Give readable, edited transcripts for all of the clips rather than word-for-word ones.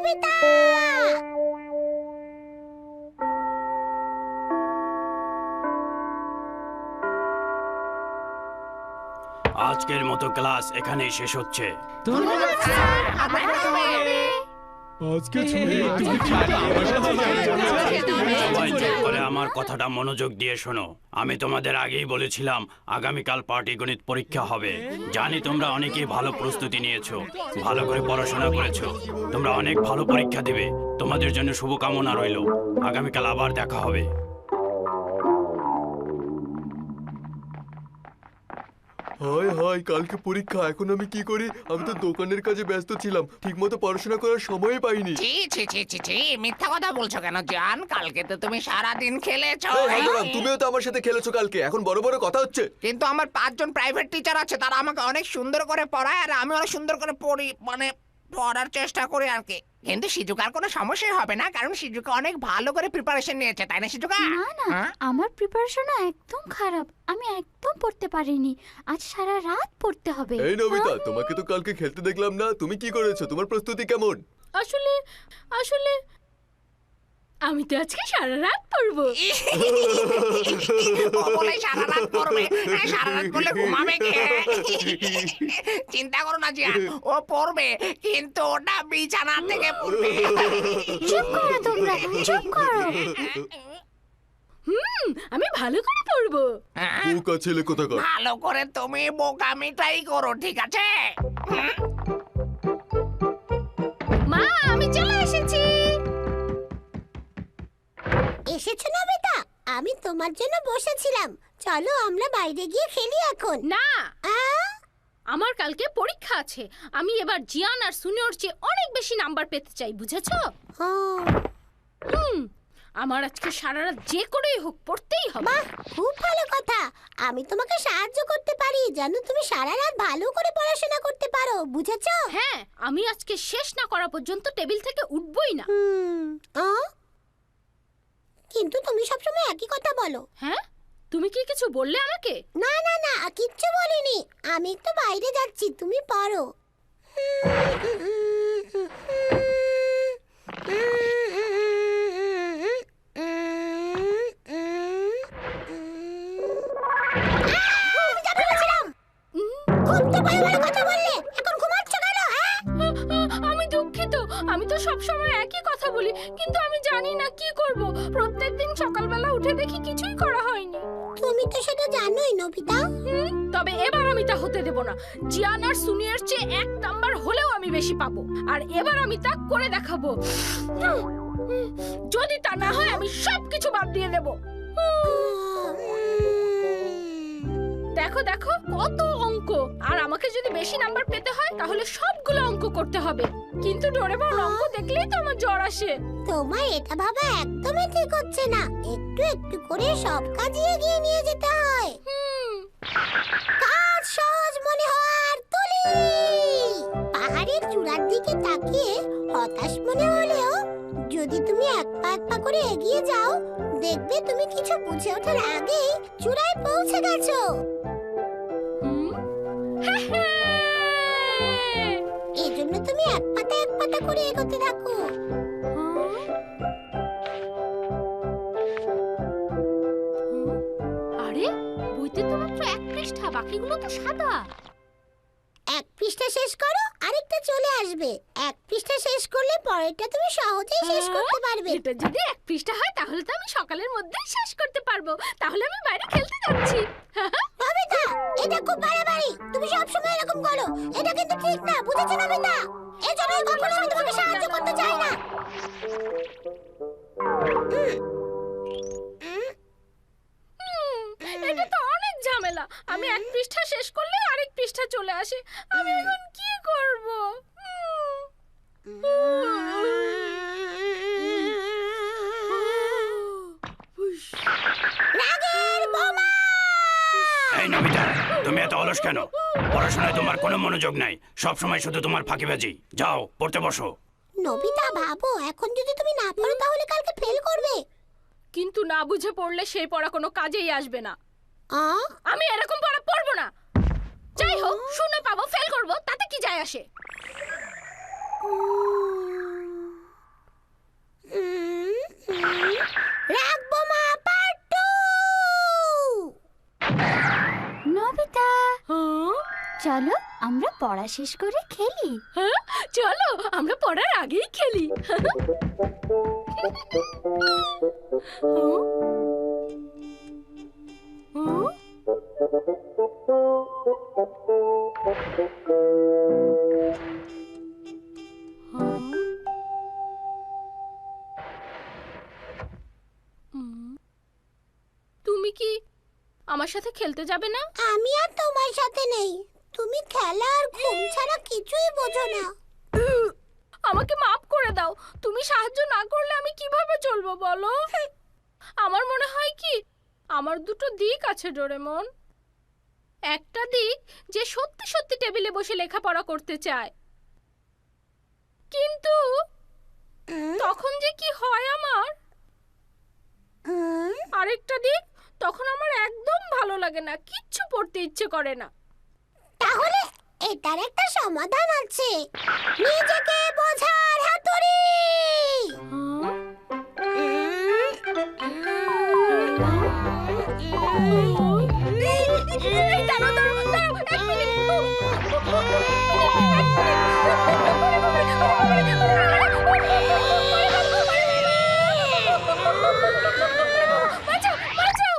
Nobita! আজকের মতো class এখানেই শেষ হচ্ছে। সবাই চুপ করে আমার কথাটা মনোযোগ দিয়ে শোনো। আমি তোমাদের আগেই বলেছিলাম আগামীকাল পাটিগণিত পরীক্ষা হবে। জানি তোমরা অনেকেই ভালো প্রস্তুতি নিয়েছো, ভালো করে পড়াশোনা করেছো, তোমরা অনেক ভালো পরীক্ষা দিবে। তোমাদের জন্য শুভকামনা রইল। আগামীকাল আবার দেখা হবে। হায় হায়, কালকে পরীক্ষা, এখন আমি কি করি? আমি তো দোকানের কাজে ব্যস্ত ছিলাম, ঠিকমতো পড়াশোনা করার সময়ই পাইনি। ছি ছি ছি ছি ছি, মিথ্যা কথা বলছো কেন জান? কালকে তো তুমি সারা দিন খেলেছো। এই হায়দারাম, তুমিও তো আমার সাথে খেলেছো কালকে, এখন বড় বড় কথা হচ্ছে। কিন্তু আমার 5 জন প্রাইভেট টিচার আছে, তারা আমাকে অনেক সুন্দর করে পড়ায় আর আমি অনেক সুন্দর করে পড়ি, মানে পড়ার চেষ্টা করি আর কি। কিন্তু সিজুকার কোনো সমস্যা হবে না, কারণ সিজুকা অনেক ভালো করে প্রিপারেশন নিয়েছে, তাই না সিজুকা? না না, হ্যাঁ? আমার প্রিপারেশন একদম খারাপ। আমি একদম পড়তে পারিনি। আজ সারা রাত পড়তে হবে। এই নবিতা, তোমাকে তো কালকে খেলতে দেখলাম না, তুমি কি করেছো? তোমার প্রস্তুতি কেমন? আসলে আসলে আমি তো আজকে সারা রাত পড়বো। ও বলে সারা রাত পড়বে, সারা রাত পড়লে ঘুমাবে কে? চিন্তা করো না জিয়ান, ও পড়বে, কিন্তু ওটা বিছানা থেকে পড়বে। চুপ করো তোমরা, চুপ করো। আমি ভালো করে পড়বো। হ্যাঁ? বোকা ছেলে কোথাকার। ভালো করে তুমি বোকামিটাই করো, ঠিক আছে? মা, আমি চলে এসেছি। এসেছো নবিতা? আমি তোমার জন্য বসেছিলাম। চলো আমরা বাইরে গিয়ে খেলি এখন। না, আহ, আমার কালকে পরীক্ষা আছে। আমি এবার জিয়ান আর সুনিয়র চেয়ে অনেক বেশি নাম্বার পেতে চাই, বুঝেছো? ও, আমার আজকে সারা রাত যে করেই হোক পড়তেই হবে। বাহ, খুব ভালো কথা। আমি তোমাকে সাহায্য করতে পারি, জানো তুমি সারা রাত ভালো করে পড়াশোনা করতে পারো, বুঝেছো? হ্যাঁ, আমি আজকে শেষ না করা পর্যন্ত টেবিল থেকে উঠবই না। কিন্তু তুমি সবসময় একই কথা বলো। হ্যাঁ, তুমি কি কিছু বললে আমাকে? না না না, কিচ্ছু বলিনি। আমি একটু বাইরে যাচ্ছি, তুমি পড়ো। আমি দুঃখিত। আমি তো সব সময় একই কথা বলি, কিন্তু আমি জানি না কি করব। প্রত্যেকদিন সকালবেলা উঠে দেখি কিছুই করা হয়নি। তুমি তো সেটা জানোই নবিতা। তবে এবার আমি তা হতে দেব না। জিয়ান আর সুনিয়র চেয়ে 1 নাম্বার হলেও আমি বেশি পাবো, আর এবার আমি তা করে দেখাবো। যদি তা না হয় আমি সবকিছু বাদ দিয়ে দেব। দেখো দেখো কত অঙ্ক, আর আমাকে যদি বেশি নাম্বার পেতে হয় তাহলে সবগুলো অঙ্ক করতে হবে। কিন্তু ডোরেমন অঙ্ক দেখলেই তো আমার জ্বর আসে। তোমার এটা ভাবা একদমই ঠিক হচ্ছে না। একটু একটু করে সব কাজই এগিয়ে নিয়ে যেতে হয়। কাজ সহজ মনে হওয়ার তুলি। পাহাড়ের চূড়ার দিকে তাকিয়ে হতাশ মনে হলেও যদি তুমি এক পা করে এগিয়ে যাও, দেখবে তুমি কিছু বুঝে ওঠার আগেই চূড়ায় পৌঁছে গেছো। এই জন্য তুমি এক পাতা করে এগোতে থাকো। আরে, বইতে তো মাত্র 1 পৃষ্ঠা, বাকিগুলো তো সাদা। এক পৃষ্ঠা শেষ করো, আরেকটা চলে আসবে। এক পৃষ্ঠা শেষ করলে পরেরটা তুমি সহজেই শেষ করতে পারবে। এটা যদি 1 পৃষ্ঠা হয় তাহলে তো আমি সকালের মধ্যেই শেষ করতে পারবো। তাহলে আমি বাইরে খেলতে যাচ্ছি। নবিতা, এটা খুব বাড়াবাড়ি। তুমি সবসময় এরকম করো, এটা কিন্তু ঠিক না, বুঝেছো নবিতা? এজন্যই কখনো আমি তোমাকে সাহায্য করতে চাই না। এটা তো অনেক ঝামেলা। আমি 1 পৃষ্ঠা শেষ করলে আরেক পৃষ্ঠা চলে আসে। আমি এখন কি করব? রাগের বোমা! এই নবিতা, তুমি এত অলস কেন? পড়াশোনায় তোমার কোনো মনোযোগ নাই, সবসময় শুধু তোমার ফাঁকিবাজি। যাও পড়তে বসো। নবিতা, ভাবো, এখন যদি তুমি না পড়ো তাহলে কালকে ফেল করবে। কিন্তু না বুঝে পড়লে সেই পড়া কোনো কাজেই আসবে না। আ? আমি এরকম পড়া পড়বো না। যাই হোক, শূন্য পাবো, ফেল করব, তাতে কি যায় আসে? পড়া শেষ করে খেলি? হ্যাঁ, চলো আমরা পড়ার আগেই খেলি। তুমি কি আমার সাথে খেলতে যাবে না? আমি আর তোমার সাথে নেই। তুমি খেলা আর ঘুম ছাড়া কিছুই বোঝো না। আমাকে মাফ করে দাও। তুমি সাহায্য না করলে আমি কিভাবে চলবো বলো? আমার মনে হয় কি, আমার দুটো দিক আছে ডোরেমন। একটা দিক যে সত্যি সত্যি টেবিলে বসে লেখাপড়া করতে চায়, কিন্তু তখন যে কি হয় আমার। আরেকটা দিক, তখন আমার একদম ভালো লাগে না, কিচ্ছু পড়তে ইচ্ছে করে না। তাহলে এটার একটা সমাধান আছে। নিজেকে বোঝার হাতুড়ি। দাঁড়াও, দাঁড়াও, দাঁড়াও, এক মিনিট। বাঁচাও, বাঁচাও।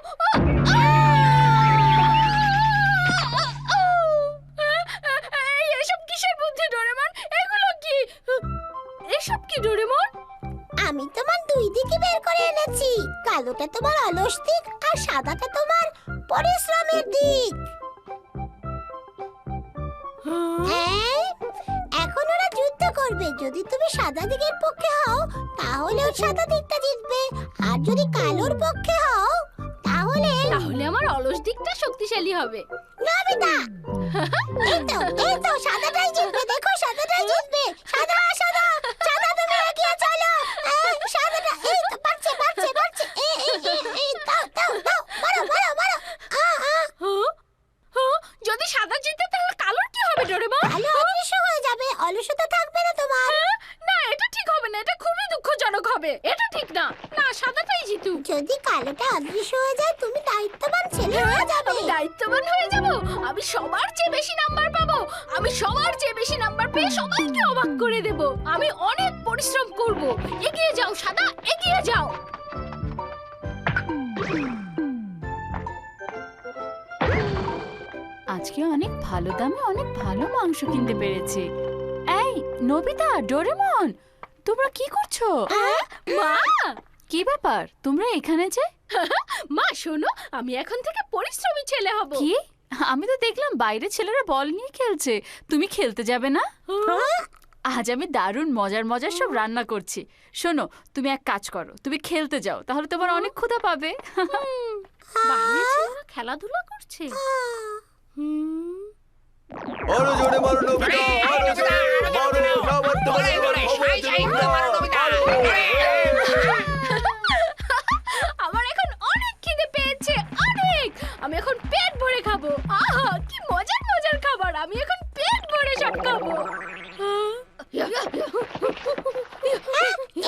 এসব কিসের বুদ্ধি ডোরেমন? এগুলো কি? এসব কি ডোরেমন? আমি তোমার দুই দিকই বের করে এনেছি। কালোটা তোমার অলস দিক আর সাদাটা তোমার পরিশ্রমের দিক। হ্যাঁ, এখন ওরা যুদ্ধ করবে। যদি তুমি সাদা দিকের পক্ষে হও তাহলে ওর সাদা দিকটা জিতবে, আর যদি কালোর পক্ষে হও তাহলে তাহলে আমার অলস দিকটা শক্তিশালী হবে। নবিতা, এই তো সাদাটাই জিতবে। দেখো সাদাটাই জিতবে। সাদা সাদা সাদা, তুমি এগিয়ে চলো। সাদাটা এই তো পারছে পারছে পারছে। এই দাও দাও দাও, মারো মারো মারো। যদি সাদা জিতে তাহলে কালোর কি হবে ডোরেমন? কালো অদৃশ্য হয়ে যাবে, অলসতা থাকবে না তোমার। না, এটা ঠিক হবে না, এটা খুবই দুঃখজনক হবে। এটা ঠিক না। না, সাদাটাই জিতুক। যদি কালোটা অদৃশ্য হয়ে যায় তুমি দায়িত্ববান ছেলে হয়ে যাবে। আমি দায়িত্ববান হয়ে যাব। আমি সবার চেয়ে বেশি নাম্বার পাবো। আমি সবার চেয়ে বেশি নাম্বার পেয়ে সবাইকে অবাক করে দেব। আমি অনেক পরিশ্রম করব। এগিয়ে যাও সাদা, এগিয়ে যাও। আজকে অনেক ভালো দামে অনেক ভালো মাংস কিনতে পেরেছি। এই নবিতা, ডোরেমন, তোমরা কি করছো? মা, কি ব্যাপার, তোমরা এখানে যে? মা শোনো, আমি এখন থেকে পরিশ্রমী ছেলে হব। কি? আমি তো দেখলাম বাইরে ছেলেরা বল নিয়ে খেলছে, তুমি খেলতে যাবে না? আজ আমি দারুণ মজার মজার সব রান্না করছি। শোনো, তুমি এক কাজ করো, তুমি খেলতে যাও, তাহলে তোমার অনেক ক্ষুধা পাবে। বাইরে ছেলেরা খেলাধুলা করছে। আরো জোরে মারো নবিতা, আরো জোরে মারো। আবার ধরে ধরে সাই সাই করে মারো নবিতা। আমার এখন অনেক খিদে পেয়েছে, অনেক। আমি এখন পেট ভরে খাবো। আহা, কি মজার মজার খাবার। আমি এখন পেট ভরে সব খাবো।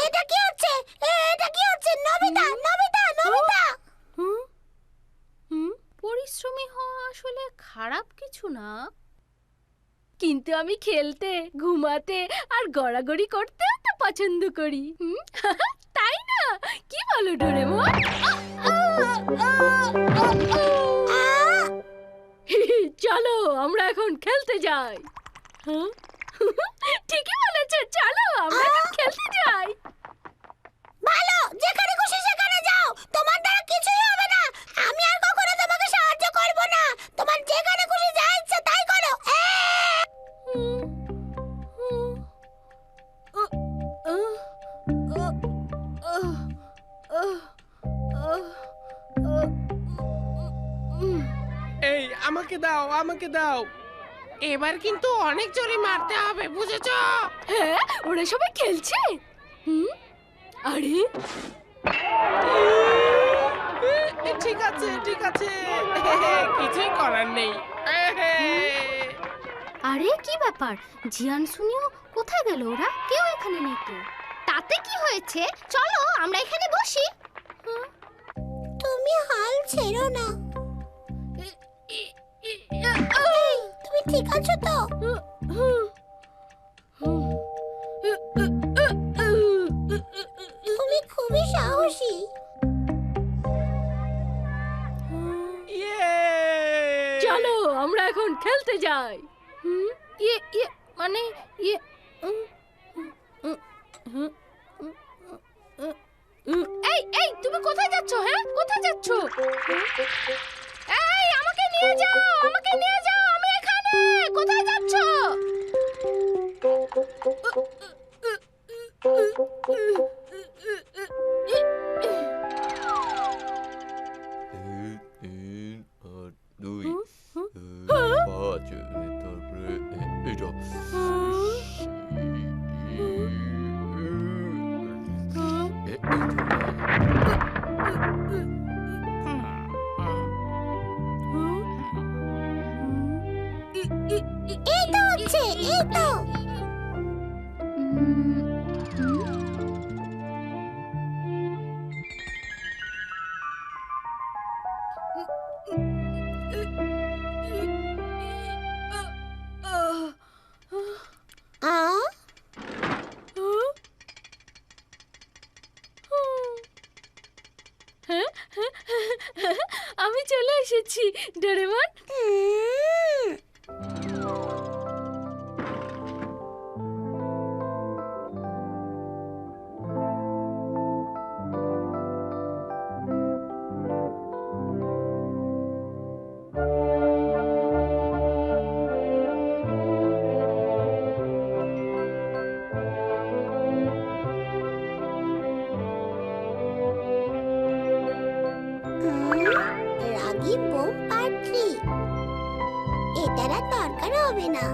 এটা কি হচ্ছে? এটা কি হচ্ছে? Nobita Nobita Nobita. পরিশ্রমী হওয়া আসলে খারাপ কিছু না, কিন্তু আমি খেলতে, ঘুমাতে আর গড়াগড়ি করতেও তো পছন্দ করি। তাই না? কি বলো ডোরেমন? চলো আমরা এখন খেলতে যাই। ঠিকই বলেছে, চলো আমরা এখন খেলতে যাই। ভালো, যেখানে খুশি সেখানে যাও। তোমার দ্বারা কিছুই হবে না। আমি আর কখনো তোমাকে সাহায্য করব না। তোমার যেখানে খুশি যা ইচ্ছা তাই করো। এই আমাকে দাও, আমাকে দাও। এবার কিন্তু অনেক জোরে মারতে হবে, বুঝেছো? হ্যাঁ, ওরা সবাই খেলছে। আরে ঠিক আছে ঠিক আছে, কিছুই করার নেই। আরে কি ব্যাপার? জিয়ান শুনিও কোথায় গেল? ওরা কেউ এখানে নেই তো। তাতে কি হয়েছে? চলো আমরা এখানে বসি। তুমি হাল ছেড়ো না। তুমি ঠিক আছো তো? তুমি খুবই সাহসী। চলো আমরা এখন খেলতে যাই। ইয়ে ইয়ে মানে ইয়ে এই এই তুমি কোথায় যাচ্ছ? হ্যাঁ কোথায় যাচ্ছ? এই আমাকে নিয়ে যাও, আমাকে নিয়ে যাও, আমি এখানে। কোথায় যাচ্ছ? তিন আর দুই পাঁচ তারপরে এটা এই তো হচ্ছে, এই তো। আ আমি চলে এসেছি ডোরেমন। রাগী বোম পার্ট 3। এটার আর দরকার হবে না।